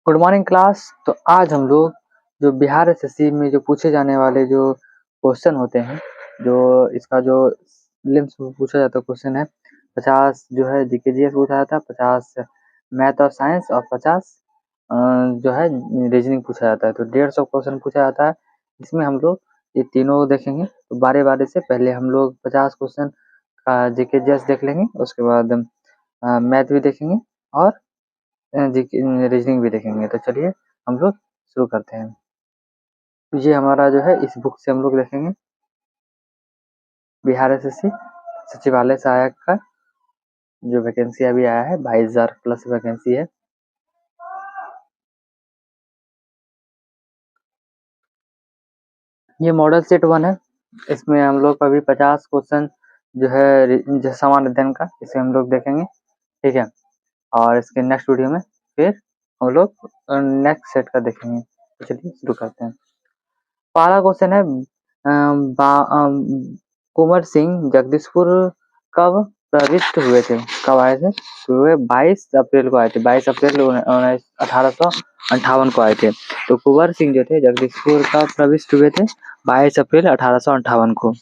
Good morning class. तो आज हम लोग जो बिहार एसएससी में जो पूछे जाने वाले जो क्वेश्चन होते हैं, जो इसका जो लिम्स में पूछा जाता क्वेश्चन है, 50 जो है जीके जीएस पूछा जाता है, 50 मैथ और साइंस और 50 जो है रीजनिंग पूछा जाता है। तो 150 क्वेश्चन पूछा जाता है। इसमें हम लोग ये तीनों देखेंगे। तो बारी बारी से पहले हम लोग 50 क्वेश्चन का जीके जीएस देख लेंगे, उसके बाद मैथ भी देखेंगे और रीजनिंग भी देखेंगे। तो चलिए हम लोग शुरू करते हैं। तो ये हमारा जो है इस बुक से हम लोग देखेंगे, बिहार एसएससी सचिवालय सहायक का जो वैकेंसी अभी आया है 22,000 प्लस वैकेंसी है। ये मॉडल सेट 1 है। इसमें हम लोग अभी 50 क्वेश्चन जो है सामान्य अध्ययन का इसे हम लोग देखेंगे, ठीक है। और इसके नेक्स्ट वीडियो में फिर हम लोग नेक्स्ट सेट का देखेंगे। तो चलिए शुरू करते हैं। पहला क्वेश्चन है, कुंवर सिंह जगदीशपुर कब प्रविष्ट हुए थे, कब आए थे? तो वे 22 अप्रैल को आए थे, 22 अप्रैल 1858 को आए थे। तो कुंवर सिंह जो थे जगदीशपुर कब प्रविष्ट हुए थे? 22 अप्रैल 1858 को।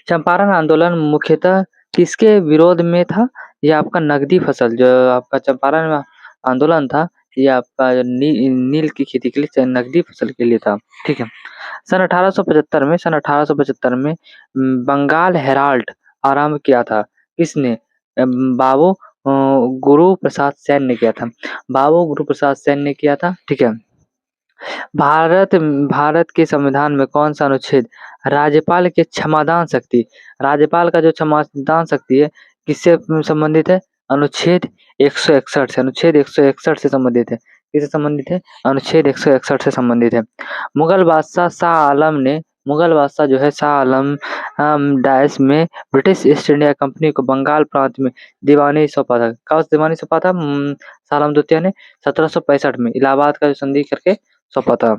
चंपारण आंदोलन मुख्यतः किसके विरोध में था? ये आपका नगदी फसल, जो आपका चंपारण आंदोलन था, ये आपका नील की खेती के लिए, नगदी फसल के लिए था, ठीक है। सन 1875 में बंगाल हेराल्ड आरंभ किया था, किसने? बाबू गुरु प्रसाद सेन ने किया था, बाबू गुरु प्रसाद सेन ने किया था, ठीक है। भारत के संविधान में कौन सा अनुच्छेद राज्यपाल के क्षमादान शक्ति, राज्यपाल का जो क्षमादान शक्ति है किससे संबंधित है? अनुच्छेद 161 से, अनुच्छेद 161 से संबंधित है। किससे संबंधित है? अनुच्छेद 161 से संबंधित है। मुगल बादशाह शाह आलम ने, मुगल बादशाह जो है शाह आलम डायस में ब्रिटिश ईस्ट इंडिया कंपनी को बंगाल प्रांत में दीवानी सौंपा था। कब दीवानी सौंपा था? शाह आलम द्वितीय ने 1765 में इलाहाबाद का जो संधि करके सौंपा था।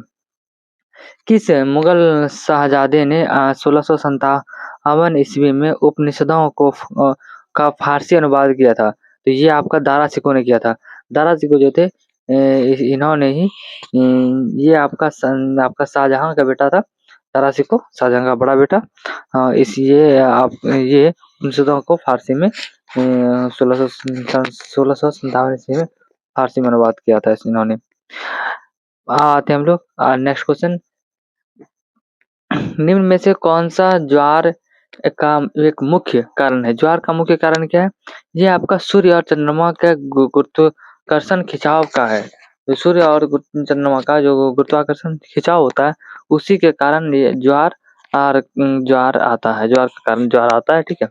किस मुगल शहजादे ने 1657 ईस्वी में उपनिषदों को का फारसी अनुवाद किया था? तो ये आपका दारा सिकों ने किया था। दारा सिकों जो थे इन्होंने ही ये आपका शाहजहां का बेटा था। दारा सिकों शाहजहां का बड़ा बेटा। ये उपनिषदों को फारसी में 1657 ईस्वी में फारसी में अनुवाद किया था इन्होंने। आते हैं हम लोग नेक्स्ट क्वेश्चन। निम्न में से कौन सा ज्वार का एक मुख्य कारण है? ज्वार का मुख्य कारण क्या है? ये आपका सूर्य और चंद्रमा का गुरुत्वाकर्षण खिंचाव का है। तो सूर्य और चंद्रमा का जो गुरुत्वाकर्षण खिंचाव होता है, उसी के कारण ये ज्वार आता है, ज्वार का कारण ज्वार आता है, ठीक है।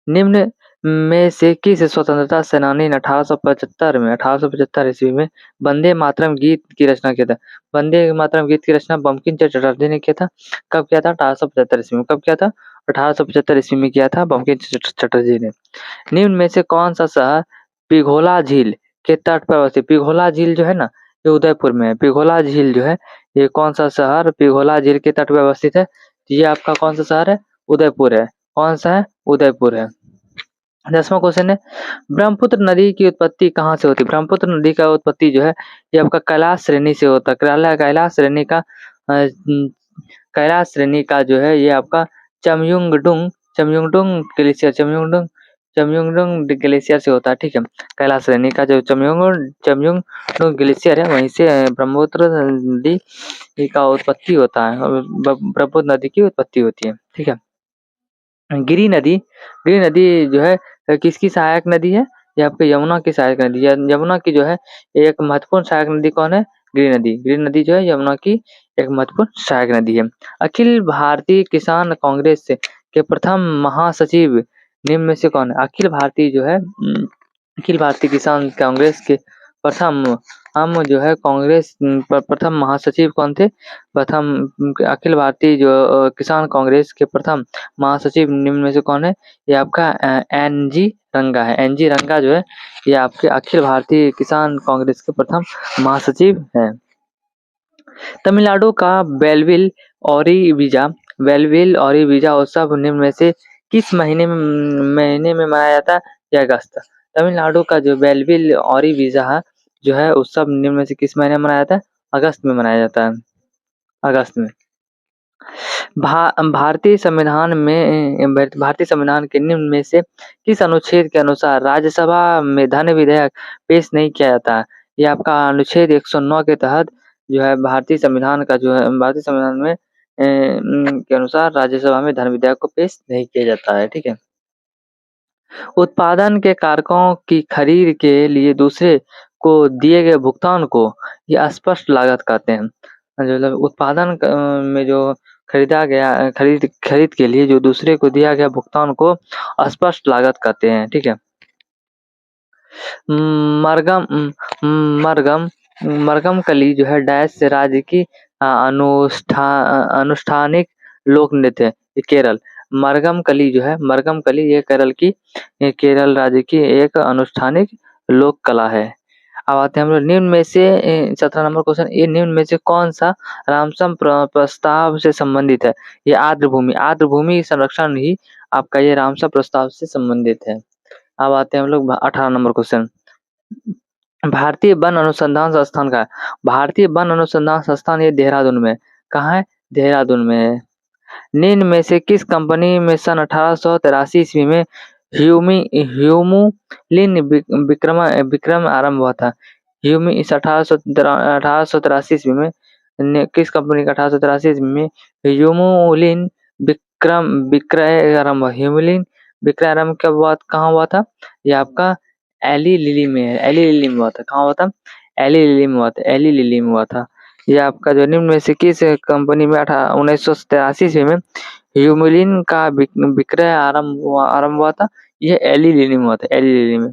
निम्न में से किस स्वतंत्रता सेनानी ने 1875 ईस्वी में वंदे मातरम गीत की रचना किया था? वंदे मातरम गीत की रचना बंकिम चंद्र चटर्जी ने किया था। कब किया था? 1875 ईस्वी में। कब किया था? 1875 ईस्वी में किया था बंकिम चंद्र चटर्जी ने। निम्न में से कौन सा शहर पिघोला झील के तट पर अवस्थित? पिघोला झील जो है ना, ये उदयपुर में है। पिघोला झील जो है, ये कौन सा शहर पिघोला झील के तट पर अवस्थित है? ये आपका कौन सा शहर है? उदयपुर है। कौन सा है? उदयपुर है। 10वां क्वेश्चन है, ब्रह्मपुत्र नदी की उत्पत्ति कहाँ से होती है? ब्रह्मपुत्र नदी का उत्पत्ति जो है ये आपका कैलाश श्रेणी से होता है। कैलाश श्रेणी का जो है ये आपका चमयुंगडुंग ग्लेशियर से होता है, ठीक है। कैलाश श्रेणी का जो चमयुंगडुंग ग्लेशियर है, वहीं से ब्रह्मपुत्र नदी का उत्पत्ति होता है, ब्रह्मपुत्र नदी की उत्पत्ति होती है, ठीक है। गिरि नदी जो है किसकी सहायक नदी है? ये आपके यमुना की सहायक नदी है। यमुना की जो है एक महत्वपूर्ण सहायक नदी कौन है? गिरि नदी जो है यमुना की एक महत्वपूर्ण सहायक नदी है। अखिल भारतीय किसान कांग्रेस के प्रथम महासचिव निम्न में से कौन है? अखिल भारतीय किसान कांग्रेस के प्रथम जो है कांग्रेस प्रथम महासचिव कौन थे? अखिल भारतीय जो किसान कांग्रेस के प्रथम महासचिव निम्न में से कौन है? ये आपका एनजी रंगा है। एनजी रंगा जो है ये आपके अखिल भारतीय किसान कांग्रेस के प्रथम महासचिव हैं। तमिलनाडु का बेलविल ओरिविजा उत्सव निम्न में से किस महीने में मनाया जाता है? यह अगस्त। तमिलनाडु का जो बेलविल ओरिविजा है जो है उत्सव निम्न में से किस महीने में मनाया जाता है? अगस्त में मनाया जाता है, अगस्त में। भारतीय संविधान के निम्न में से किस अनुच्छेद के अनुसार राज्यसभा में धन विधेयक पेश नहीं किया जाता? ये आपका अनुच्छेद 109 के तहत जो है भारतीय संविधान में के अनुसार राज्यसभा में धन विधेयक को पेश नहीं किया जाता है, ठीक है। उत्पादन के कारकों की खरीद के लिए दूसरे को दिए गए भुगतान को ये अस्पष्ट लागत कहते हैं। मतलब उत्पादन में जो खरीद के लिए जो दूसरे को दिया गया भुगतान को अस्पष्ट लागत कहते हैं, ठीक है। मरगम मरगम मरगमकली जो है डैश राज्य की अनुष्ठानिक लोक नृत्य है, ये केरल। मरगमकली ये केरल राज्य की एक अनुष्ठानिक लोक कला है। अब आते हैं हम लोग निम्न में से 17 नंबर क्वेश्चन, ये निम्न में से कौन सा रामसर प्रस्ताव से संबंधित है? ये आर्द्र भूमि संरक्षण ही आपका ये रामसर प्रस्ताव से संबंधित है। अब आते हैं हम लोग 18 नंबर क्वेश्चन, भारतीय वन अनुसंधान संस्थान का, भारतीय वन अनुसंधान संस्थान ये देहरादून में, कहाँ है? देहरादून में है। निम्न में से किस कंपनी में सन 1883 ईस्वी में ह्यूमुलिन विक्रम आरंभ हुआ था? इस 1883 ईस्वी में किस कंपनी का 1883 ईस्वी में ह्यूमुलिन विक्रय आरंभ हुआ? ह्यूमुलिन विक्रय आरंभ कब हुआ, कहाँ हुआ था? ये आपका एली लिली में है, एली लिली में हुआ था। कहाँ हुआ था? एली लिली में हुआ था, एली लिली में हुआ था। ये आपका जो निम्न में से किस कंपनी में 1983 ईस्वी में ह्यूमुलिन का विक्रय आरंभ हुआ था? ये एली लिली में हुआ था, एली लिली में।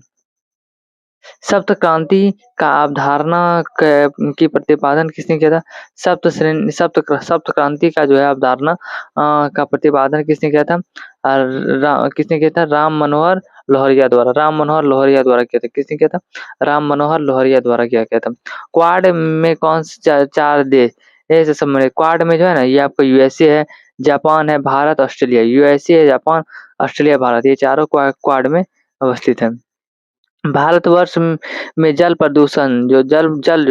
सप्त क्रांति का अवधारणा की प्रतिपादन किसने किया था? सप्त क्रांति का जो है अवधारणा का प्रतिपादन किसने किया था? किसने किया था? राम मनोहर लोहिया द्वारा किया था। किसने किया था? राम मनोहर लोहिया द्वारा किया था। क्वाड में कौन से चार देश ऐसे संबंधित? क्वाड में जो है ना, ये आपका यूएसए है, जापान है, भारत, ऑस्ट्रेलिया। यूएसए है, जापान, ऑस्ट्रेलिया, भारत, ये चारों क्वाड में अवस्थित है। भारतवर्ष में जल प्रदूषण जल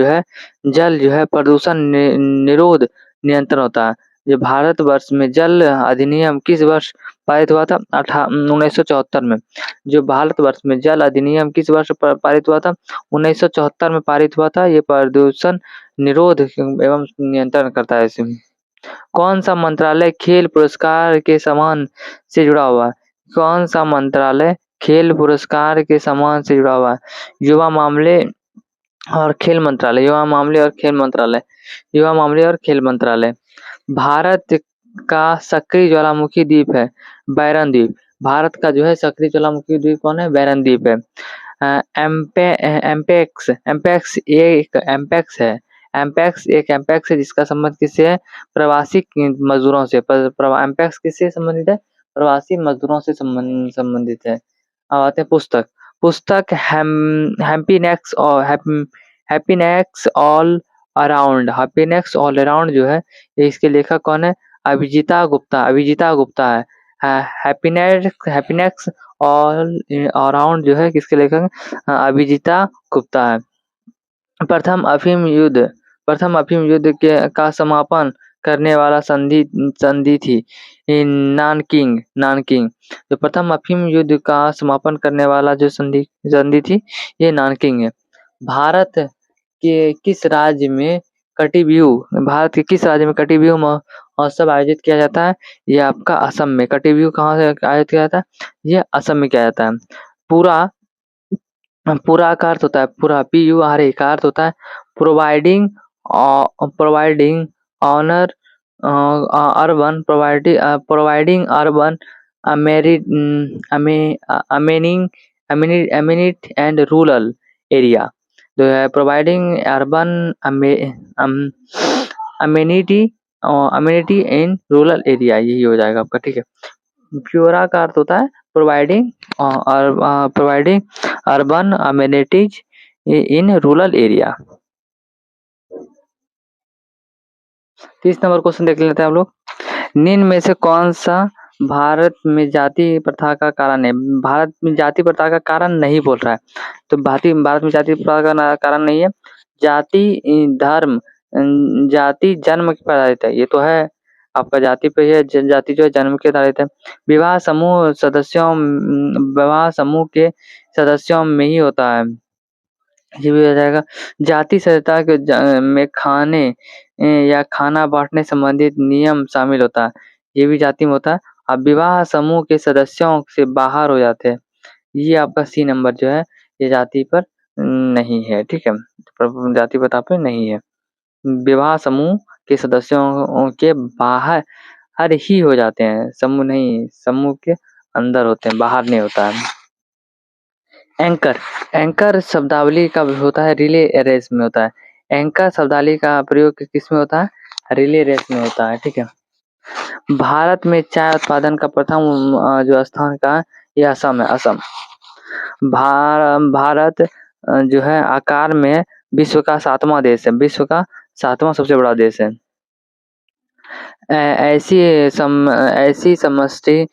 जो है प्रदूषण निरोध नियंत्रण होता है। ये भारतवर्ष में जल अधिनियम किस वर्ष पारित हुआ था? 1974 में। जो भारतवर्ष में जल अधिनियम किस वर्ष पारित हुआ था? 1974 में पारित हुआ था। ये प्रदूषण निरोध एवं नियंत्रण करता है। इसमें कौन सा मंत्रालय खेल पुरस्कार के सम्मान से जुड़ा हुआ है? कौन सा मंत्रालय खेल पुरस्कार के सम्मान से जुड़ा हुआ है? युवा मामले और खेल मंत्रालय। भारत का सक्रिय ज्वालामुखी द्वीप है बैरन द्वीप। भारत का जो है सक्रिय ज्वालामुखी द्वीप कौन है? बैरन द्वीप है। एम्पेक्स है जिसका संबंध किससे है? प्रवासी मजदूरों से। एम्पेक्स किससे संबंधित है? प्रवासी मजदूरों से संबंधित है। अब आते हैं पुस्तक हैप्पीनेक्स ऑल अराउंड जो है, ये इसके लेखक कौन है? अभिजीता गुप्ता है। हैप्पीनेक्स ऑल अराउंड जो है किसके लेखक? अभिजीता गुप्ता है। प्रथम अफीम युद्ध का समापन करने वाला संधि थी नानकिंग। जो प्रथम अफीम युद्ध का समापन करने वाला जो संधि थी, ये नानकिंग है। भारत के किस राज्य में कटी बिहू महोत्सव आयोजित किया जाता है? ये आपका असम में। कटी बिहू कहाँ से आयोजित किया जाता है? ये असम में किया जाता है। पूरा का अर्थ होता है PURA का अर्थ होता है providing honour providing urban amenity and rural area. जो है providing urban amenity in rural area, यही हो जाएगा आपका, ठीक है। प्यूरा का अर्थ होता है प्रोवाइडिंग अर्बन अमेनिटीज इन रूरल एरिया। 30 नंबर क्वेश्चन देख लेते हैं हम लोग। निम्न में से कौन सा भारत में जाति प्रथा का कारण है, भारत में जाति प्रथा का कारण नहीं बोल रहा है, तो भारत में जाति प्रथा का कारण नहीं है। जाति धर्म जाति जन्म के पर आधारित है, ये तो है आपका जाति पे है, जाति जो है जन्म के आधारित है। विवाह समूह के सदस्यों में ही होता है, ये भी हो जाएगा। जाति सभ्यता के में खाने या खाना बांटने संबंधित नियम शामिल होता है, ये भी जाति में होता है। अब विवाह समूह के सदस्यों से बाहर हो जाते हैं, ये आपका सी नंबर जो है ये जाति पर नहीं है, ठीक है, जाति प्रथा पे नहीं है। विवाह समूह के सदस्यों के बाहर हर ही हो जाते हैं, समूह नहीं, समूह के अंदर होते हैं, बाहर नहीं होता है। एंकर शब्दावली का होता है रिले रेस में होता है। एंकर शब्दावली का प्रयोग किस में होता है? रिले रेस में होता है, ठीक है। भारत में चाय उत्पादन का प्रथम जो स्थान का ये असम है, असम। भारत जो है आकार में विश्व का 7वां देश है, विश्व का 7वां सबसे बड़ा देश है। ऐसी समष्टि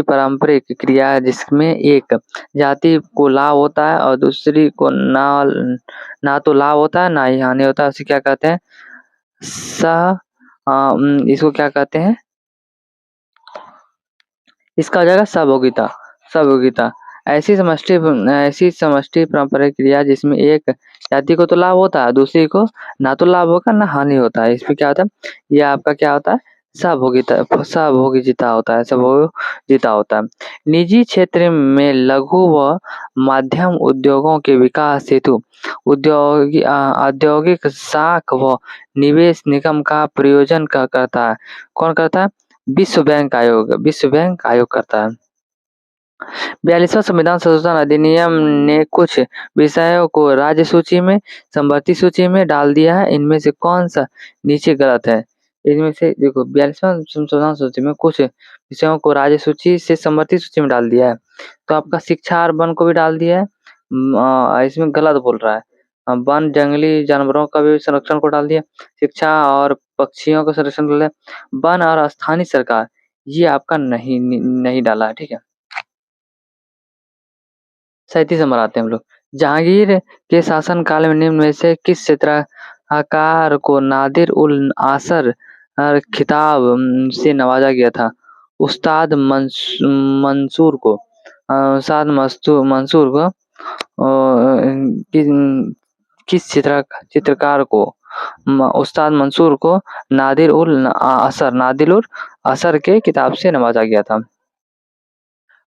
पारंपरिक क्रिया जिसमें एक जाति को लाभ होता है और दूसरी को ना तो लाभ होता है ना ही हानि होता है, उसे क्या कहते हैं? इसको क्या कहते हैं? इसका हो जाएगा सहभोगिता, सहभोगिता। ऐसी समष्टि पारंपरिक क्रिया जिसमें एक जाति को तो लाभ होता है, दूसरी को ना तो लाभ होगा ना हानि होता है, इसमें क्या होता है? ये आपका क्या होता है? सहभोगिता होता है, सहभोगिता होता है। निजी क्षेत्र में लघु व मध्यम उद्योगों के विकास हेतु औद्योगिक साख व निवेश निगम का प्रयोजन करता है। कौन करता है? विश्व बैंक आयोग करता है। 42वां संविधान संशोधन अधिनियम ने कुछ विषयों को राज्य सूची में, समवर्ती सूची में डाल दिया है, इनमें से कौन सा नीचे गलत है? इनमें से देखो 42वां संशोधन सूची में कुछ विषयों को राज्य सूची से समवर्ती सूची में डाल दिया है, तो आपका शिक्षा और वन को भी डाल दिया है, इसमें गलत बोल रहा है। वन जंगली जानवरों का भी संरक्षण को डाल दिया, शिक्षा और पक्षियों का संरक्षण कर दिया, वन और स्थानीय सरकार ये आपका नहीं डाला है, ठीक है। 37 नंबर आते हैं हम लोग। जहांगीर के शासनकाल में निम्न में से किस चित्रकार को नादिर उल आसर खिताब से नवाजा गया था? उस्ताद मंसूर को किस चित्रकार को उस्ताद मंसूर को नादिर उल असर के किताब से नवाजा गया था।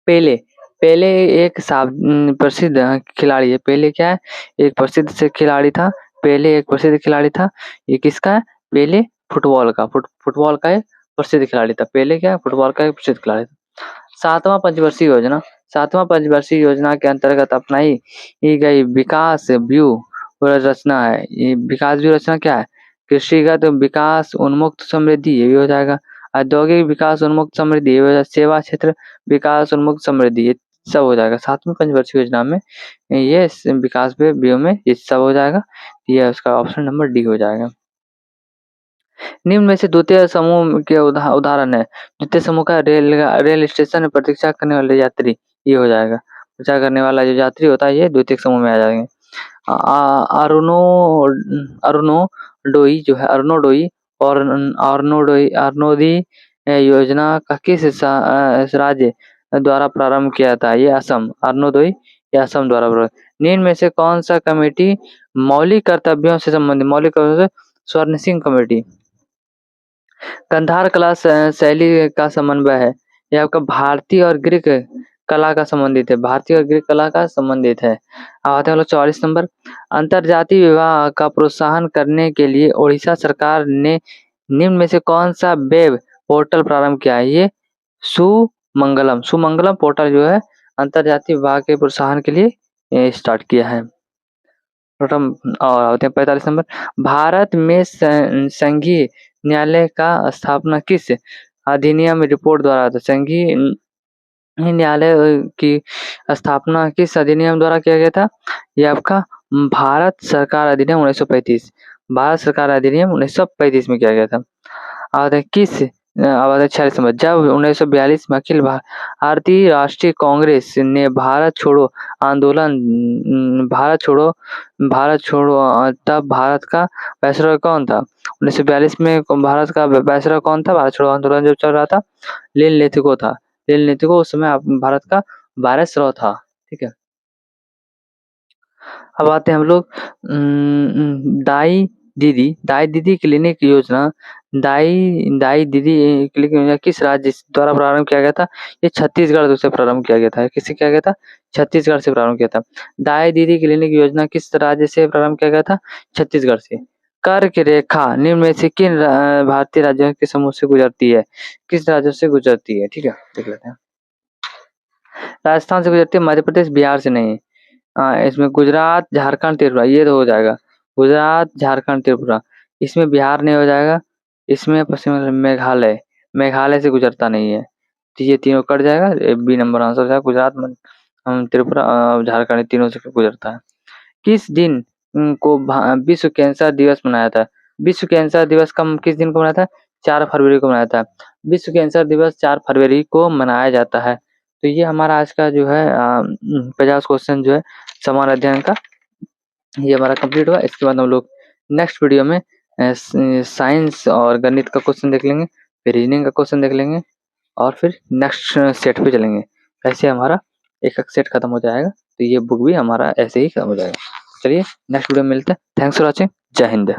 पेले एक प्रसिद्ध खिलाड़ी है। पेले क्या है? एक प्रसिद्ध से खिलाड़ी था। पेले एक प्रसिद्ध खिलाड़ी था। ये किसका है? पेले फुटबॉल का एक प्रसिद्ध खिलाड़ी था। पेले क्या है? फुटबॉल का एक प्रसिद्ध खिलाड़ी था। सातवां पंचवर्षीय योजना के अंतर्गत अपनाई गई विकास व्यूह रचना है। ये विकास व्यूह रचना क्या है? कृषिगत विकास उन्मुक्त समृद्धि, ये भी हो जाएगा। औद्योगिक विकास उन्मुक्त समृद्धि, ये हो जाएगा। सेवा क्षेत्र विकास उन्मुक्त समृद्धि, ये सब हो जाएगा। 7वीं पंचवर्षीय योजना में ये विकास व्यू में ये सब हो जाएगा। ये उसका ऑप्शन नंबर डी हो जाएगा। निम्न में से द्वितीय समूह के उदाहरण है। द्वितीय समूह का रेल स्टेशन में प्रतीक्षा करने वाले यात्री, ये हो जाएगा। प्रतीक्षा करने वाला जो यात्री होता है ये द्वितीय समूह में आ जाएंगे। अरुणोदोई जो है, अरुणोदय योजना का किस राज्य द्वारा प्रारंभ किया था? ये असम। अरुणोदय ये असम द्वारा। निम्न में से कौन सा कमेटी मौलिक कर्तव्यों से संबंधित? स्वर्ण सिंह कमेटी। गांधार कला शैली का समन्वय है। यह आपका भारतीय और ग्रीक कला का संबंधित है। भारतीय और ग्रीक कला का संबंधित है। अब आते हैं 44 नंबर। अंतरजातीय विवाह का प्रोत्साहन करने के लिए ओडिशा सरकार ने निम्न में से कौन सा वेब पोर्टल प्रारंभ किया है? ये सुमंगलम पोर्टल जो है अंतरजातीय विवाह के प्रोत्साहन के लिए स्टार्ट किया है। और आते हैं 45 नंबर। भारत में संघीय न्यायालय का स्थापना किस अधिनियम रिपोर्ट द्वारा था? संघीय न्यायालय की स्थापना किस अधिनियम द्वारा किया गया था? ये आपका भारत सरकार अधिनियम 1935। भारत सरकार अधिनियम 1935 में किया गया था। और किस आबाद 46 नंबर। जब 1942 में अखिल भारतीय राष्ट्रीय कांग्रेस ने भारत छोड़ो आंदोलन तब भारत का वायसरॉय कौन था? 1942 में भारत का वायसरॉय कौन था? भारत छोड़ो आंदोलन जब चल रहा था, लील नेतृत्व था। लील नेतृत्व उस समय भारत का वायसरॉय था। ठीक है। अब आते हैं हम लोग दाई दीदी क्लिनिक योजना। दाई दीदी क्लिनिक योजना किस राज्य द्वारा प्रारंभ किया गया था? ये छत्तीसगढ़ से प्रारंभ किया गया था। किससे किया गया था? छत्तीसगढ़ से प्रारंभ किया था। दाई दीदी क्लिनिक योजना किस राज्य से प्रारंभ किया गया था? छत्तीसगढ़ से। कर्क रेखा निम्न में से किन भारतीय राज्यों के समूह से गुजरती है? किस राज्यों से गुजरती है? ठीक है, देख लेते हैं। राजस्थान से गुजरती है, मध्य प्रदेश, बिहार से नहीं। इसमें गुजरात, झारखंड, त्रिपुरा, ये तो हो जाएगा। गुजरात, झारखंड, त्रिपुरा। इसमें बिहार नहीं हो जाएगा। इसमें पश्चिम मेघालय से गुजरता नहीं है, तो ये तीनों कट जाएगा। बी नंबर आंसर हो जाएगा। गुजरात, त्रिपुरा, झारखंड, तीनों से गुजरता है। किस दिन को विश्व कैंसर दिवस मनाया था? विश्व कैंसर दिवस किस दिन को मनाया था? 4 फरवरी को मनाया था। विश्व कैंसर दिवस 4 फरवरी को मनाया जाता है। तो ये हमारा आज का जो है 50 क्वेश्चन जो है समान अध्ययन का, ये हमारा कंप्लीट हुआ। इसके बाद हम लोग नेक्स्ट वीडियो में साइंस और गणित का क्वेश्चन देख लेंगे, फिर रीजनिंग का क्वेश्चन देख लेंगे और फिर नेक्स्ट सेट पे चलेंगे। ऐसे हमारा एक सेट खत्म हो जाएगा। तो ये बुक भी हमारा ऐसे ही खत्म हो जाएगा। चलिए नेक्स्ट वीडियो में मिलते हैं। Thanks for watching. जय हिंद।